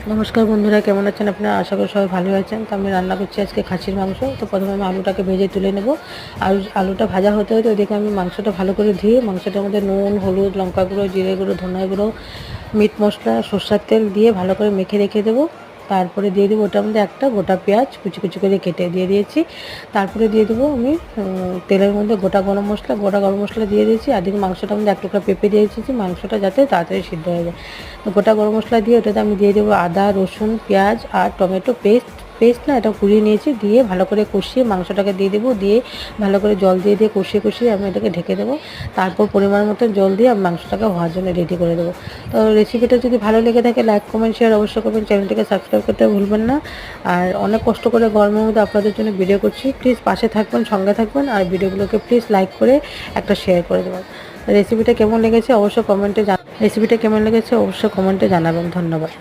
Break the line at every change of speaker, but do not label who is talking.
নমস্কার বন্ধুরা, কেমন আছেন আপনারা? আশা করি সবাই ভালো আছেন। তো আমি রান্না করছি আজকে খাসির মাংস। তো প্রথমে আমি আলুটাকে ভেজে তুলে নেব। আলুটা ভাজা হতে হতে ওইদিকে আমি মাংসটা ভালো করে ধুয়ে মাংসটার মধ্যে নুন, হলুদ, লঙ্কা গুঁড়ো, জিরে গুঁড়ো, ধনে গুঁড়ো, মিট মশলা, সর্ষের তেল দিয়ে ভালো করে মেখে রেখে দেবো। তারপরে দিয়ে দেবো ওটার মধ্যে একটা গোটা পেঁয়াজ কুচি কুচি করে কেটে দিয়ে দিয়েছি। তারপরে দিয়ে দেবো আমি তেলের মধ্যে গোটা গরম মশলা দিয়ে দিয়েছি। আর দিকে মাংসটার মধ্যে এক টুকরা পেঁপে দিয়ে দিয়েছি, মাংসটা যাতে তাড়াতাড়ি সিদ্ধ হয়ে যায়। তো গোটা গরম মশলা দিয়ে ওটাতে আমি দিয়ে দেবো আদা, রসুন, পেঁয়াজ আর টমেটো পেস্ট না, এটা কুড়িয়ে নিয়েছি। দিয়ে ভালো করে কষিয়ে মাংসটাকে দিয়ে দেবো। দিয়ে ভালো করে জল দিয়ে কষিয়ে আমি এটাকে ঢেকে দেবো। তারপর পরিমাণ মতো জল দিয়ে আমি মাংসটাকে হওয়ার জন্য রেডি করে দেবো। তো রেসিপিটা যদি ভালো লেগে থাকে লাইক, কমেন্ট, শেয়ার অবশ্যই করবেন। চ্যানেলটিকে সাবস্ক্রাইব করতে ভুলবেন না। আর অনেক কষ্ট করে গরমের মধ্যে আপনাদের জন্য ভিডিও করছি, প্লিজ পাশে থাকবেন, সঙ্গে থাকবেন। আর ভিডিওগুলোকে প্লিজ লাইক করে একটা শেয়ার করে দেবেন। রেসিপিটা কেমন লেগেছে অবশ্যই কমেন্টে জানাবেন। ধন্যবাদ।